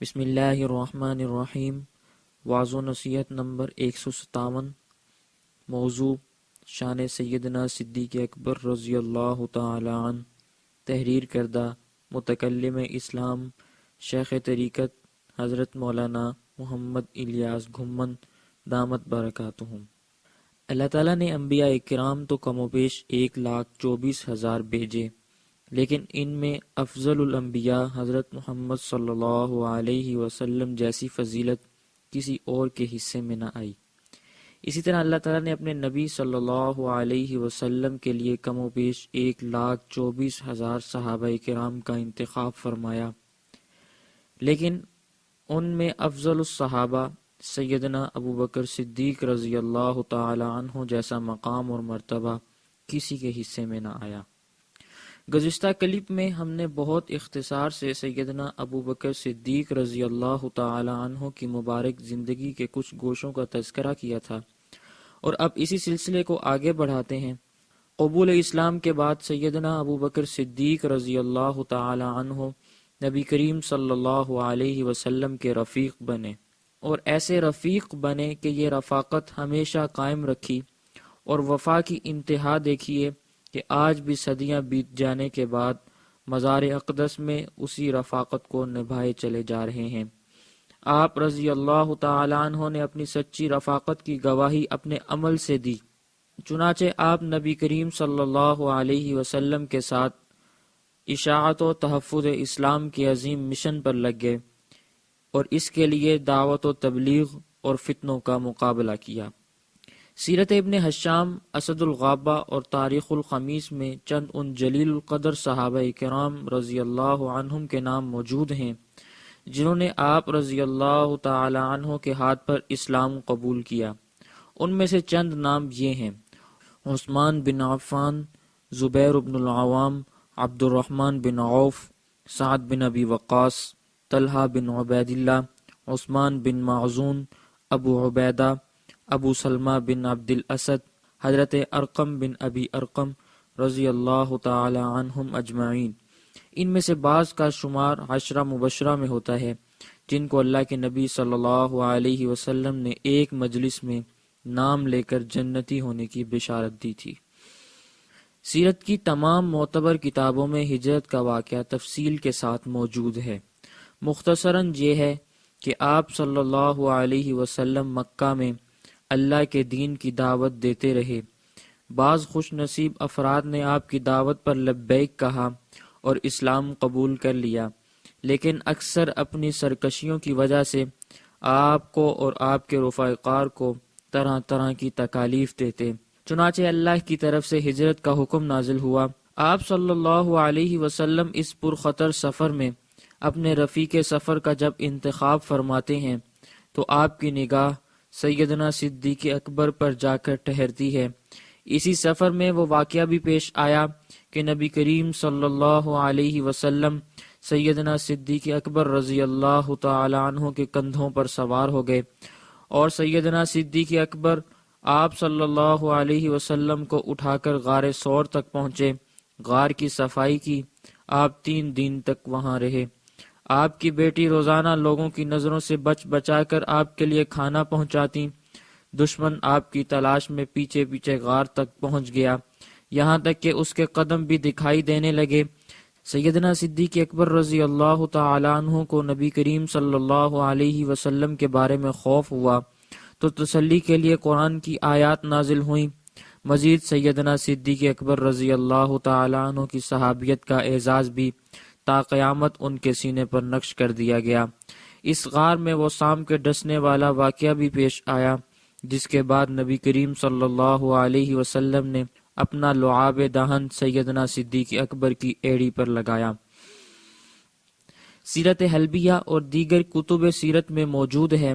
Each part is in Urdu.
بسم اللہ الرحمن الرحیم۔ وعظ و نصیحت نمبر 157۔ موضوع شان سیدنا صدیق اکبر رضی اللہ تعالی عنہ۔ تحریر کردہ متکلم اسلام شیخ طریقت حضرت مولانا محمد الیاس گھمن دامت برکاتہم۔ اللہ تعالیٰ نے انبیاء کرام تو کم و بیش 1,24,000 بھیجے، لیکن ان میں افضل الانبیاء حضرت محمد صلی اللہ علیہ وسلم جیسی فضیلت کسی اور کے حصے میں نہ آئی۔ اسی طرح اللہ تعالیٰ نے اپنے نبی صلی اللہ علیہ وسلم کے لیے کم و بیش 1,24,000 صحابہ کرام کا انتخاب فرمایا، لیکن ان میں افضل الصحابہ سیدنا ابو بکر صدیق رضی اللہ تعالی عنہ جیسا مقام اور مرتبہ کسی کے حصے میں نہ آیا۔ گزشتہ کلپ میں ہم نے بہت اختصار سے سیدنا ابو بکر صدیق رضی اللہ تعالی عنہ کی مبارک زندگی کے کچھ گوشوں کا تذکرہ کیا تھا، اور اب اسی سلسلے کو آگے بڑھاتے ہیں۔ قبول اسلام کے بعد سیدنا ابو بکر صدیق رضی اللہ تعالی عنہ نبی کریم صلی اللہ علیہ وسلم کے رفیق بنے، اور ایسے رفیق بنے کہ یہ رفاقت ہمیشہ قائم رکھی، اور وفا کی انتہا دیکھیے کہ آج بھی صدیاں بیت جانے کے بعد مزار اقدس میں اسی رفاقت کو نبھائے چلے جا رہے ہیں۔ آپ رضی اللہ تعالی عنہ نے اپنی سچی رفاقت کی گواہی اپنے عمل سے دی، چنانچہ آپ نبی کریم صلی اللہ علیہ وسلم کے ساتھ اشاعت و تحفظ اسلام کے عظیم مشن پر لگ گئے، اور اس کے لیے دعوت و تبلیغ اور فتنوں کا مقابلہ کیا۔ سیرت ابن حشام، اسد الغابہ اور تاریخ الخمیس میں چند ان جلیل القدر صحابہ کرام رضی اللہ عنہم کے نام موجود ہیں جنہوں نے آپ رضی اللہ تعالی عنہ کے ہاتھ پر اسلام قبول کیا۔ ان میں سے چند نام یہ ہیں: عثمان بن عفان، زبیر بن العوام، عبد الرحمن بن عوف، سعد بن ابی وقاص، طلحہ بن عبید اللہ، عثمان بن معزون، ابو عبیدہ، ابو سلمہ بن عبد الاسد، حضرت ارقم بن ابی ارقم رضی اللہ تعالی عنہم اجمعین۔ ان میں سے بعض کا شمار عشرہ مبشرہ میں ہوتا ہے جن کو اللہ کے نبی صلی اللہ علیہ وسلم نے ایک مجلس میں نام لے کر جنتی ہونے کی بشارت دی تھی۔ سیرت کی تمام معتبر کتابوں میں ہجرت کا واقعہ تفصیل کے ساتھ موجود ہے۔ مختصراً یہ ہے کہ آپ صلی اللہ علیہ وسلم مکہ میں اللہ کے دین کی دعوت دیتے رہے۔ بعض خوش نصیب افراد نے آپ کی دعوت پر لبیک کہا اور اسلام قبول کر لیا، لیکن اکثر اپنی سرکشیوں کی وجہ سے آپ کو اور آپ کے رفقار کو طرح طرح کی تکالیف دیتے۔ چنانچہ اللہ کی طرف سے ہجرت کا حکم نازل ہوا۔ آپ صلی اللہ علیہ وسلم اس پرخطر سفر میں اپنے رفیق سفر کا جب انتخاب فرماتے ہیں تو آپ کی نگاہ سیدنا صدیق اکبر پر جا کر ٹھہرتی ہے۔ اسی سفر میں وہ واقعہ بھی پیش آیا کہ نبی کریم صلی اللہ علیہ وسلم سیدنا صدیق اکبر رضی اللہ تعالی عنہ کے کندھوں پر سوار ہو گئے، اور سیدنا صدیق اکبر آپ صلی اللہ علیہ وسلم کو اٹھا کر غار ثور تک پہنچے۔ غار کی صفائی کی، آپ 3 دن تک وہاں رہے۔ آپ کی بیٹی روزانہ لوگوں کی نظروں سے بچا کر آپ کے لیے کھانا پہنچاتی۔ دشمن آپ کی تلاش میں پیچھے پیچھے غار تک پہنچ گیا، یہاں تک کہ اس کے قدم بھی دکھائی دینے لگے۔ سیدنا صدیق اکبر رضی اللہ تعالی عنہ کو نبی کریم صلی اللہ علیہ وسلم کے بارے میں خوف ہوا تو تسلی کے لیے قرآن کی آیات نازل ہوئیں۔ مزید سیدنا صدیق اکبر رضی اللہ تعالی عنہ کی صحابیت کا اعزاز بھی تا قیامت ان کے سینے پر نقش کر دیا گیا۔ اس غار میں وہ سام کے ڈسنے والا واقعہ بھی پیش آیا، جس کے بعد نبی کریم صلی اللہ علیہ وسلم نے اپنا لعاب دہن سیدنا صدیق اکبر کی ایڑی پر لگایا۔ سیرت حلبیہ اور دیگر کتب سیرت میں موجود ہے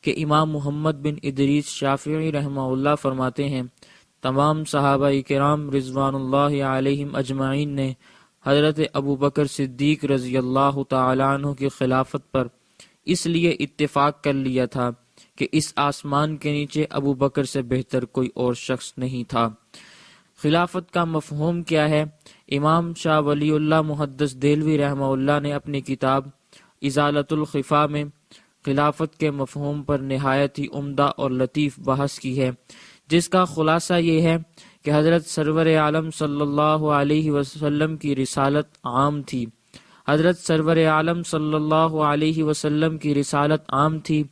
کہ امام محمد بن ادریس شافعی رحمہ اللہ فرماتے ہیں، تمام صحابہ کرام رضوان اللہ علیہم اجمعین نے حضرت ابو بکر صدیق رضی اللہ تعالی عنہ کی خلافت پر اس لیے اتفاق کر لیا تھا کہ اس آسمان کے نیچے ابو بکر سے بہتر کوئی اور شخص نہیں تھا۔ خلافت کا مفہوم کیا ہے؟ امام شاہ ولی اللہ محدث دہلوی رحمہ اللہ نے اپنی کتاب ازالۃ الخفا میں خلافت کے مفہوم پر نہایت ہی عمدہ اور لطیف بحث کی ہے، جس کا خلاصہ یہ ہے کہ حضرت سرور عالم صلی اللہ علیہ وسلم کی رسالت عام تھی۔ حضرت سرور عالم صلی اللہ علیہ وسلم کی رسالت عام تھی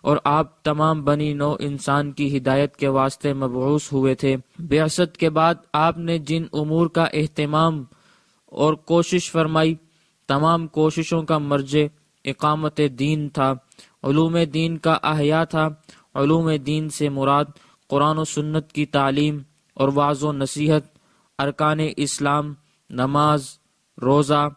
اور آپ تمام بنی نوع انسان کی ہدایت کے واسطے مبعوث ہوئے تھے۔ بعثت کے بعد آپ نے جن امور کا اہتمام اور کوشش فرمائی، تمام کوششوں کا مرجع اقامت دین تھا، علوم دین کا احیاء تھا۔ علوم دین سے مراد قرآن و سنت کی تعلیم اور وعظ و نصیحت، ارکان اسلام، نماز، روزہ،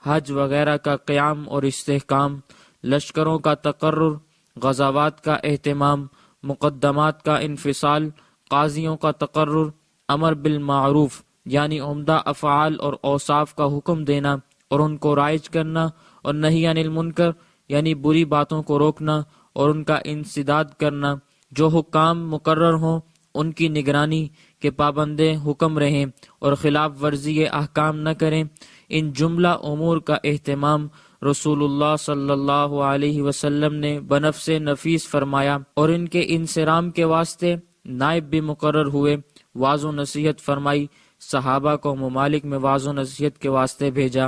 حج وغیرہ کا قیام اور استحکام، لشکروں کا تقرر، غزوات کا اہتمام، مقدمات کا انفصال، قاضیوں کا تقرر، امر بالمعروف یعنی عمدہ افعال اور اوصاف کا حکم دینا اور ان کو رائج کرنا، اور نہی عن المنکر یعنی بری باتوں کو روکنا اور ان کا انسداد کرنا۔ جو حکام مقرر ہوں ان کی نگرانی کے پابندے حکم رہیں اور خلاف ورزی احکام نہ کریں۔ ان جملہ امور کا اہتمام رسول اللہ صلی اللہ علیہ وسلم نے بنفس نفیس فرمایا اور ان کے انصرام کے واسطے نائب بھی مقرر ہوئے۔ وعظ و نصیحت فرمائی، صحابہ کو ممالک میں وعظ و نصیحت کے واسطے بھیجا۔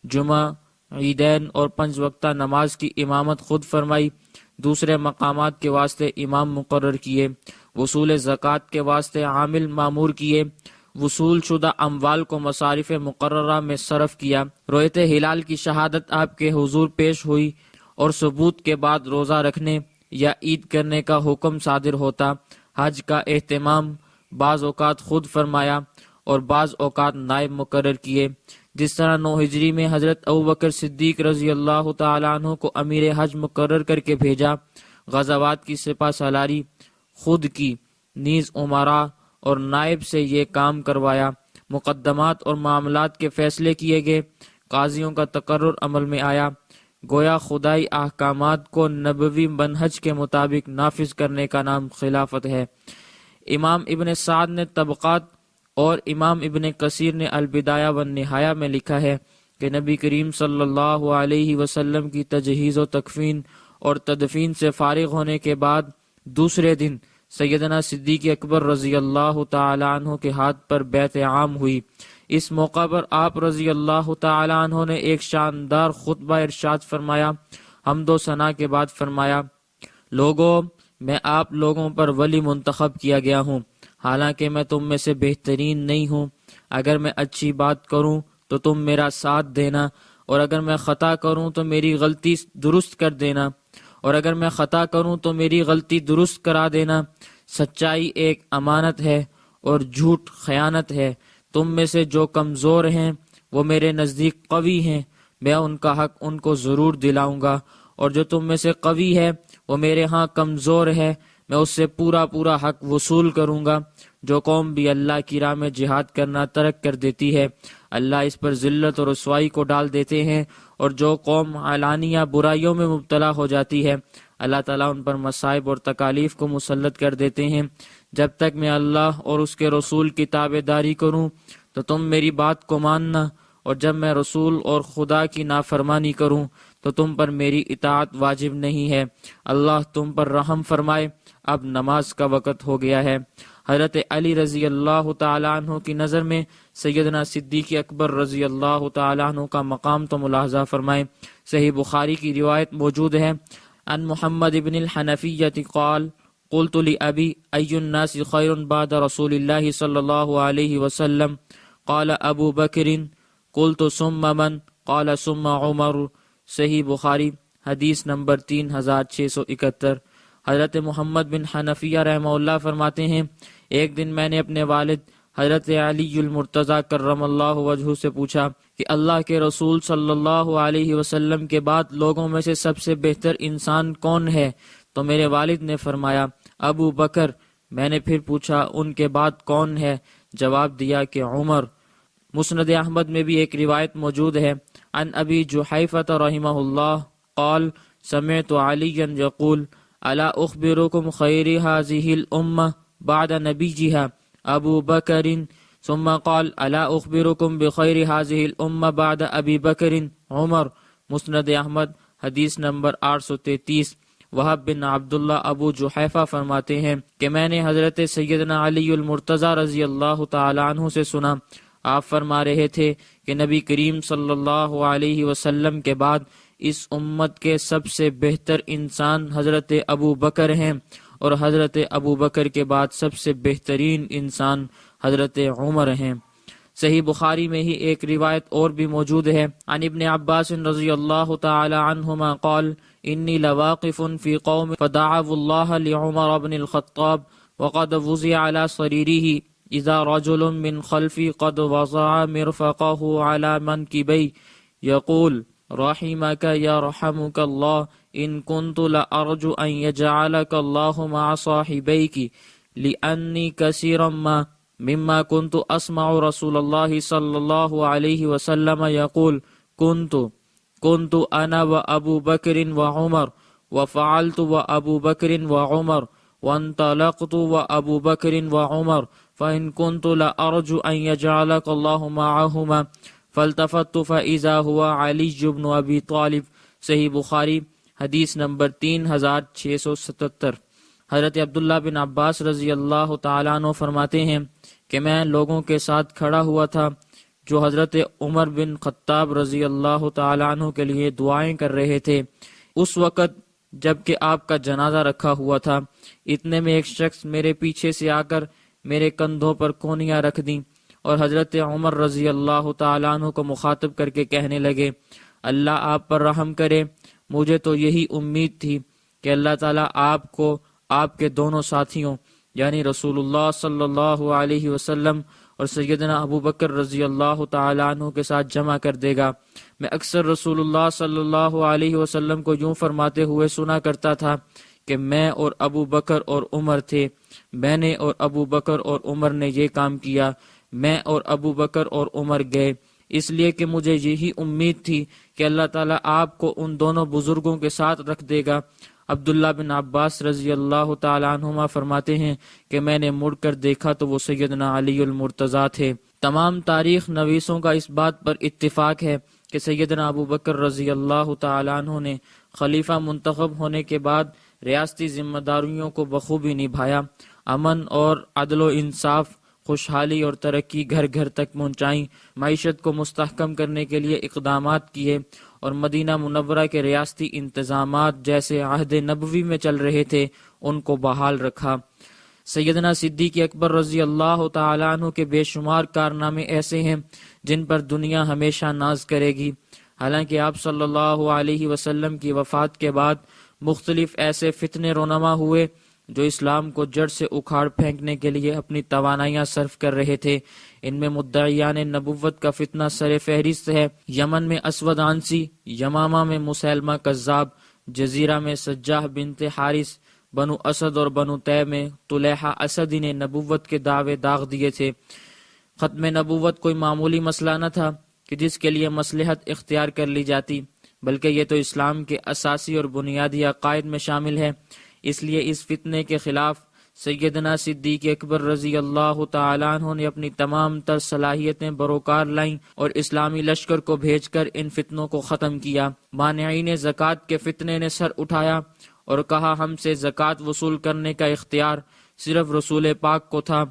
جمعہ، عیدین اور 5 وقتہ نماز کی امامت خود فرمائی۔ دوسرے مقامات کے واسطے امام مقرر کیے۔ وصول زکوٰۃ کے واسطے عامل مامور کیے۔ وصول شدہ اموال کو مصارف مقررہ میں صرف کیا۔ رؤیت ہلال کی شہادت آپ کے حضور پیش ہوئی اور ثبوت کے بعد روزہ رکھنے یا عید کرنے کا حکم صادر ہوتا۔ حج کا اہتمام بعض اوقات خود فرمایا اور بعض اوقات نائب مقرر کیے، جس طرح 9 ہجری میں حضرت ابوبکر صدیق رضی اللہ تعالیٰ عنہ کو امیر حج مقرر کر کے بھیجا۔ غزوات کی سپہ سالاری خود کی، نیز امراء اور نائب سے یہ کام کروایا۔ مقدمات اور معاملات کے فیصلے کیے گئے، قاضیوں کا تقرر عمل میں آیا۔ گویا خدائی احکامات کو نبوی منہج کے مطابق نافذ کرنے کا نام خلافت ہے۔ امام ابن سعد نے طبقات اور امام ابن کثیر نے البدایہ والنہایہ میں لکھا ہے کہ نبی کریم صلی اللہ علیہ وسلم کی تجہیز و تکفین اور تدفین سے فارغ ہونے کے بعد دوسرے دن سیدنا صدیق اکبر رضی اللہ تعالی عنہ کے ہاتھ پر بیعت عام ہوئی۔ اس موقع پر آپ رضی اللہ تعالی عنہ نے ایک شاندار خطبہ ارشاد فرمایا۔ حمد و ثنا کے بعد فرمایا، لوگوں، میں آپ لوگوں پر ولی منتخب کیا گیا ہوں، حالانکہ میں تم میں سے بہترین نہیں ہوں۔ اگر میں اچھی بات کروں تو تم میرا ساتھ دینا، اور اگر میں خطا کروں تو میری غلطی درست کر دینا، اور اگر میں خطا کروں تو میری غلطی درست کرا دینا۔ سچائی ایک امانت ہے اور جھوٹ خیانت ہے۔ تم میں سے جو کمزور ہیں وہ میرے نزدیک قوی ہیں، میں ان کا حق ان کو ضرور دلاؤں گا، اور جو تم میں سے قوی ہے وہ میرے ہاں کمزور ہے، میں اس سے پورا حق وصول کروں گا۔ جو قوم بھی اللہ کی راہ میں جہاد کرنا ترک کر دیتی ہے، اللہ اس پر ذلت اور رسوائی کو ڈال دیتے ہیں، اور جو قوم علانیہ برائیوں میں مبتلا ہو جاتی ہے، اللہ تعالیٰ ان پر مصائب اور تکالیف کو مسلط کر دیتے ہیں۔ جب تک میں اللہ اور اس کے رسول کی تابع داری کروں تو تم میری بات کو ماننا، اور جب میں رسول اور خدا کی نافرمانی کروں تو تم پر میری اطاعت واجب نہیں ہے۔ اللہ تم پر رحم فرمائے۔ اب نماز کا وقت ہو گیا ہے۔ حضرت علی رضی اللہ تعالیٰ عنہ کی نظر میں سیدنا صدیق اکبر رضی اللہ تعالیٰ عنہ کا مقام تو ملاحظہ فرمائیں۔ صحیح بخاری کی روایت موجود ہے، ان محمد بن الحنفیہ قال قلت لأبی ای الناس خیر بعد رسول اللہ صلی اللہ علیہ وسلم قال ابو بکر قلت ثم من قال ثم عمر۔ صحیح بخاری حدیث نمبر 3671۔ حضرت محمد بن حنفیہ رحمہ اللہ فرماتے ہیں، ایک دن میں نے اپنے والد حضرت علی المرتضیٰ کرم اللہ وجہہ سے پوچھا کہ اللہ کے رسول صلی اللہ علیہ وسلم کے بعد لوگوں میں سے سب سے بہتر انسان کون ہے؟ تو میرے والد نے فرمایا ابو بکر۔ میں نے پھر پوچھا ان کے بعد کون ہے؟ جواب دیا کہ عمر۔ مسند احمد میں بھی ایک روایت موجود ہے، عن ابی جحیفہ رحمہ اللہ قال سمعت علیا یقول الا اخبرکم خیر هذه الامہ بعد نبیها ابو بکر، ثم قال الا اخبرکم بخیر هذه الامہ بعد ابی بکر عمر۔ مسند احمد حدیث نمبر 833۔ وہب بن عبداللہ ابو جحیفہ فرماتے ہیں کہ میں نے حضرت سیدنا علی المرتضی رضی اللہ تعالی عنہ سے سنا، آپ فرما رہے تھے کہ نبی کریم صلی اللہ علیہ وسلم کے بعد اس امت کے سب سے بہتر انسان حضرت ابو بکر ہیں، اور حضرت ابو بکر کے بعد سب سے بہترین انسان حضرت عمر ہیں۔ صحیح بخاری میں ہی ایک روایت اور بھی موجود ہے، عن ابن عباس رضی اللہ تعالی عنہما قال انی لواقف فی قوم فدعوا اللہ لعمر بن الخطاب وقد وضع على صریرہ اذا رجل من خلفی قد وضع مرفقہ على منکبی یقول رحمک یرحمک اللہ ان کنت لارجو ان یجعلک اللہ مع صاحبیک لانی کثیرا مما كنت اسمع رسول الله صلى الله عليه وسلم يقول كنت انا وابو بكر وعمر وفعلت وابو بكر وعمر وانطلقت وابو بكر وعمر فان كنت لارجو ان يجعلك الله معهما فالتفت فاذا هو علي بن ابي طالب۔ صحیح بخاری حدیث نمبر 3677۔ حضرت عبداللہ بن عباس رضی اللہ تعالیٰ عنہ فرماتے ہیں کہ میں لوگوں کے ساتھ کھڑا ہوا تھا جو حضرت عمر بن خطاب رضی اللہ تعالیٰ عنہ کے لیے دعائیں کر رہے تھے۔ اس وقت جب کہ آپ کا جنازہ رکھا ہوا تھا، اتنے میں ایک شخص میرے پیچھے سے آ کر میرے کندھوں پر کونیاں رکھ دیں اور حضرت عمر رضی اللہ تعالیٰ عنہ کو مخاطب کر کے کہنے لگے، اللہ آپ پر رحم کرے، مجھے تو یہی امید تھی کہ اللہ تعالیٰ آپ کو آپ کے دونوں ساتھیوں یعنی رسول اللہ صلی اللہ علیہ وسلم اور سیدنا ابو بکر رضی اللہ تعالیٰ عنہ کے ساتھ جمع کر دے گا۔ میں اکثر رسول اللہ صلی اللہ علیہ وسلم کو یوں فرماتے ہوئے سنا کرتا تھا کہ میں اور ابو بکر اور عمر تھے، میں نے اور ابو بکر اور عمر نے یہ کام کیا، میں اور ابو بکر اور عمر گئے، اس لیے کہ مجھے یہی امید تھی کہ اللہ تعالیٰ آپ کو ان دونوں بزرگوں کے ساتھ رکھ دے گا۔ عبداللہ بن عباس رضی اللہ تعالیٰ عنہما فرماتے ہیں کہ میں نے مڑ کر دیکھا تو وہ سیدنا علی المرتضی تھے۔ تمام تاریخ نویسوں کا اس بات پر اتفاق ہے کہ سیدنا ابو بکر رضی اللہ تعالیٰ عنہ نے خلیفہ منتخب ہونے کے بعد ریاستی ذمہ داریوں کو بخوبی نبھایا، امن اور عدل و انصاف، خوشحالی اور ترقی گھر گھر تک پہنچائیں، معیشت کو مستحکم کرنے کے لیے اقدامات کیے اور مدینہ منورہ کے ریاستی انتظامات جیسے عہد نبوی میں چل رہے تھے ان کو بحال رکھا۔ سیدنا صدیق اکبر رضی اللہ تعالیٰ عنہ کے بے شمار کارنامے ایسے ہیں جن پر دنیا ہمیشہ ناز کرے گی۔ حالانکہ آپ صلی اللہ علیہ وسلم کی وفات کے بعد مختلف ایسے فتنے رونما ہوئے جو اسلام کو جڑ سے اکھاڑ پھینکنے کے لیے اپنی توانائیاں صرف کر رہے تھے۔ ان میں مدعیان نبوت کا فتنہ سر فہرست ہے۔ یمن میں اسود عنسی، یمامہ میں مسیلمہ کذاب، جزیرہ میں سجاح بنت حارث، بنو اسد اور بنو طے میں طلیحہ اسدی نے نبوت کے دعوے داغ دیے تھے۔ ختم نبوت کوئی معمولی مسئلہ نہ تھا کہ جس کے لیے مصلحت اختیار کر لی جاتی، بلکہ یہ تو اسلام کے اساسی اور بنیادی عقائد میں شامل ہے۔ اس لیے اس فتنے کے خلاف سیدنا صدیق اکبر رضی اللہ تعالیٰ عنہ نے اپنی تمام تر صلاحیتیں بروکار لائیں اور اسلامی لشکر کو بھیج کر ان فتنوں کو ختم کیا۔ مانعین زکوٰۃ کے فتنے نے سر اٹھایا اور کہا ہم سے زکوٰۃ وصول کرنے کا اختیار صرف رسول پاک کو تھا،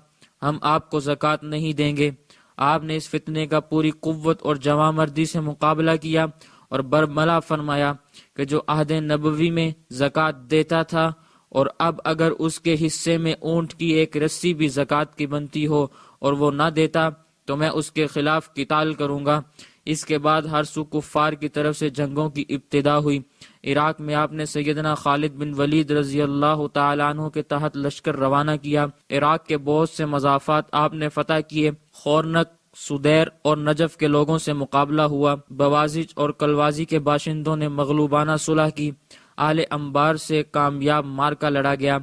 ہم آپ کو زکوٰۃ نہیں دیں گے۔ آپ نے اس فتنے کا پوری قوت اور جواں مردی سے مقابلہ کیا اور برملا فرمایا کہ جو عہد نبوی میں زکوٰۃ دیتا تھا اور اب اگر اس کے حصے میں اونٹ کی ایک رسی بھی زکوٰۃ کی بنتی ہو اور وہ نہ دیتا تو میں اس کے خلاف قتال کروں گا۔ اس کے بعد ہر سو کفار کی طرف سے جنگوں کی ابتدا ہوئی۔ عراق میں آپ نے سیدنا خالد بن ولید رضی اللہ تعالیٰ عنہ کے تحت لشکر روانہ کیا۔ عراق کے بہت سے مضافات آپ نے فتح کیے۔ خورنک، سدیر اور نجف کے لوگوں سے مقابلہ ہوا۔ بوازج اور کلوازی کے باشندوں نے مغلوبانہ صلح کی۔ اہل انبار سے کامیاب مارکا لڑا گیا۔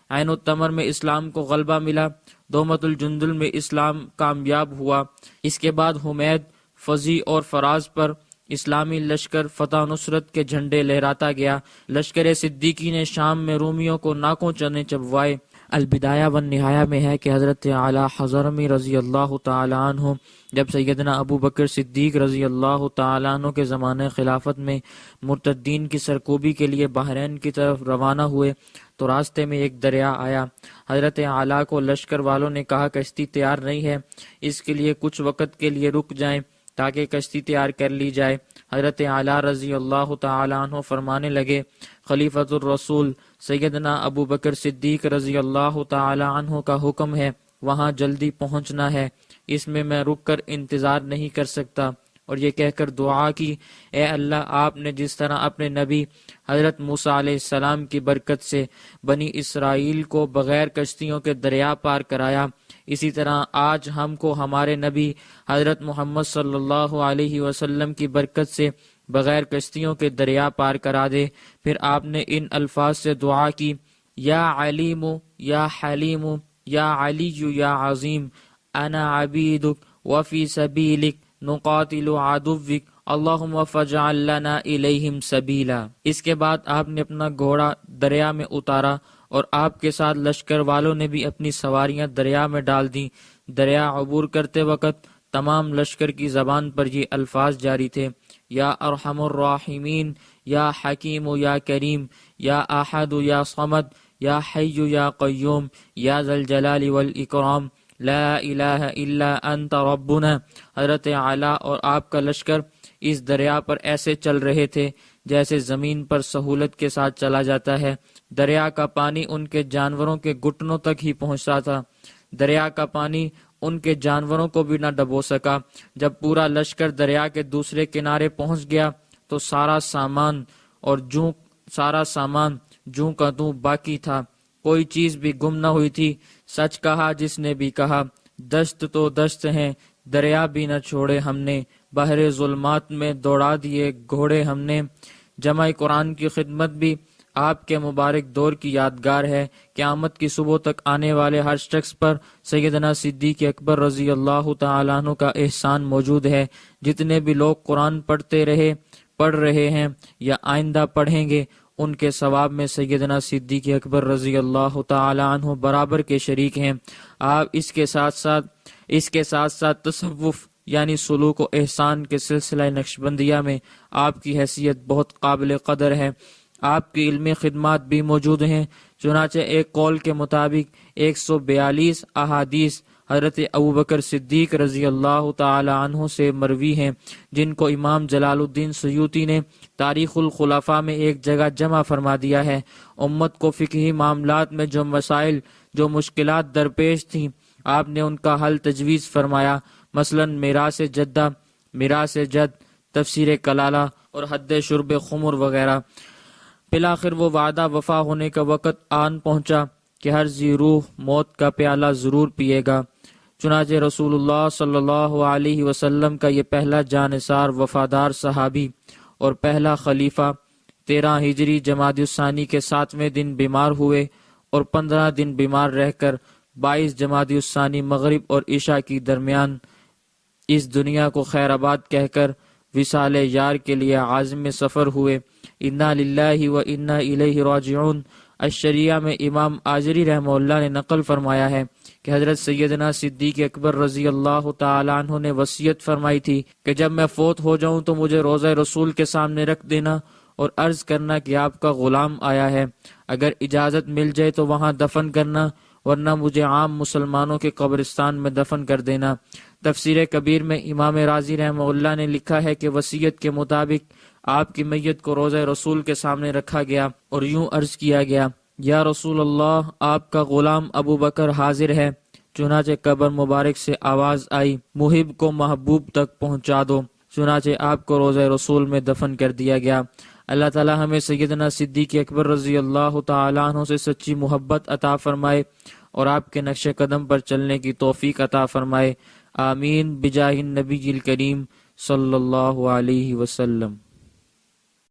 عین التمر میں اسلام کو غلبہ ملا۔ دومت الجندل میں اسلام کامیاب ہوا۔ اس کے بعد حمید، فضی اور فراز پر اسلامی لشکر فتح نصرت کے جھنڈے لہراتا گیا۔ لشکر صدیقی نے شام میں رومیوں کو ناکوں چنے چبوائے۔ البدایہ والنہایہ میں ہے کہ حضرت اعلیٰ حضرمی رضی اللہ تعالیٰ عنہ جب سیدنا ابو بکر صدیق رضی اللہ تعالیٰ عنہ کے زمانہ خلافت میں مرتدین کی سرکوبی کے لیے بحرین کی طرف روانہ ہوئے تو راستے میں ایک دریا آیا۔ حضرت اعلیٰ کو لشکر والوں نے کہا کشتی تیار نہیں ہے، اس کے لیے کچھ وقت کے لیے رک جائیں تاکہ کشتی تیار کر لی جائے۔ حضرت اعلیٰ رضی اللہ تعالیٰ عنہ فرمانے لگے خلیفۃ الرسول سیدنا ابو بکر صدیق رضی اللہ تعالیٰ عنہ کا حکم ہے، وہاں جلدی پہنچنا ہے، اس میں رک کر انتظار نہیں کر سکتا۔ اور یہ کہہ کر دعا کی، اے اللہ، آپ نے جس طرح اپنے نبی حضرت موسیٰ علیہ السلام کی برکت سے بنی اسرائیل کو بغیر کشتیوں کے دریا پار کرایا، اسی طرح آج ہم کو ہمارے نبی حضرت محمد صلی اللہ علیہ وسلم کی برکت سے بغیر کشتیوں کے دریا پار کرا دے۔ پھر آپ نے ان الفاظ سے دعا کی، یا علیم یا حلیم یا علی یا عظیم انا عبیدک وفی سبیلک نقاتل عدوک اللہم فاجعل لنا الیہم سبیلا۔ اس کے بعد آپ نے اپنا گھوڑا دریا میں اتارا اور آپ کے ساتھ لشکر والوں نے بھی اپنی سواریاں دریا میں ڈال دیں۔ دریا عبور کرتے وقت تمام لشکر کی زبان پر یہ الفاظ جاری تھے، یا ارحم الراحمین، یا حکیم یا کریم، یا احد یا صمد، یا حی یا قیوم، یا ذا الجلال والاکرام، لا الہ الا انت ربنا۔ حضرت اعلیٰ اور آپ کا لشکر اس دریا پر ایسے چل رہے تھے جیسے زمین پر سہولت کے ساتھ چلا جاتا ہے۔ دریا کا پانی ان کے جانوروں کے گھٹنوں تک ہی پہنچتا تھا۔ دریا کا پانی ان کے جانوروں کو بھی نہ ڈبو سکا۔ جب پورا لشکر دریا کے دوسرے کنارے پہنچ گیا تو سارا سامان جوں کا توں باقی تھا، کوئی چیز بھی گم نہ ہوئی تھی۔ سچ کہا جس نے بھی کہا، دشت تو دشت ہیں، دریا بھی نہ چھوڑے ہم نے، بحر ظلمات میں دوڑا دیے گھوڑے ہم نے۔ جمع قرآن کی خدمت بھی آپ کے مبارک دور کی یادگار ہے۔ قیامت کی صبح تک آنے والے ہر شخص پر سیدنا صدیق اکبر رضی اللہ تعالیٰ عنہ کا احسان موجود ہے۔ جتنے بھی لوگ قرآن پڑھ رہے ہیں یا آئندہ پڑھیں گے، ان کے ثواب میں سیدنا صدیق اکبر رضی اللہ تعالیٰ عنہ برابر کے شریک ہیں۔ آپ اس کے ساتھ ساتھ تصوف یعنی سلوک و احسان کے سلسلہ نقشبندیہ میں آپ کی حیثیت بہت قابل قدر ہے۔ آپ کی علمی خدمات بھی موجود ہیں۔ چنانچہ ایک قول کے مطابق 142 احادیث حضرت ابوبکر صدیق رضی اللہ تعالی عنہ سے مروی ہیں، جن کو امام جلال الدین سیوطی نے تاریخ الخلفاء میں ایک جگہ جمع فرما دیا ہے۔ امت کو فقہی معاملات میں جو مشکلات درپیش تھیں، آپ نے ان کا حل تجویز فرمایا، مثلا میراث جدہ، میراث جد، تفسیر کلالہ اور حد شرب خمر وغیرہ۔ بالآخر وہ وعدہ وفا ہونے کا وقت آن پہنچا کہ ہر ذی روح موت کا پیالہ ضرور پیے گا۔ چنانچہ رسول اللہ صلی اللہ علیہ وسلم کا یہ پہلا جانثار وفادار صحابی اور پہلا خلیفہ 13 ہجری جمادی الثانی کے 7ویں دن بیمار ہوئے اور 15 دن بیمار رہ کر 22 جمادی الثانی مغرب اور عشاء کی درمیان اس دنیا کو خیر آباد کہہ کر وصال یار کے لیے عازم سفر ہوئے۔ انا للہ و انا الیہ راجعون۔ الشریعہ میں امام آجری رحمہ اللہ نے نقل فرمایا ہے کہ حضرت سیدنا صدیق اکبر رضی اللہ تعالی عنہ نے وصیت فرمائی تھی کہ جب میں فوت ہو جاؤں تو مجھے روضہ رسول کے سامنے رکھ دینا اور عرض کرنا کہ آپ کا غلام آیا ہے، اگر اجازت مل جائے تو وہاں دفن کرنا، ورنہ مجھے عام مسلمانوں کے قبرستان میں دفن کر دینا۔ تفسیر کبیر میں امام رازی رحمہ اللہ نے لکھا ہے کہ وصیت کے مطابق آپ کی میت کو روضہ رسول کے سامنے رکھا گیا اور یوں عرض کیا گیا، یا رسول اللہ، آپ کا غلام ابو بکر حاضر ہے۔ چنانچہ قبر مبارک سے آواز آئی، محب کو محبوب تک پہنچا دو۔ چنانچہ آپ کو روضہ رسول میں دفن کر دیا گیا۔ اللہ تعالی ہمیں سیدنا صدیق اکبر رضی اللہ تعالی عنہ سے سچی محبت عطا فرمائے اور آپ کے نقش قدم پر چلنے کی توفیق عطا فرمائے۔ آمین بجاہ النبی الکریم صلی اللہ علیہ وسلم۔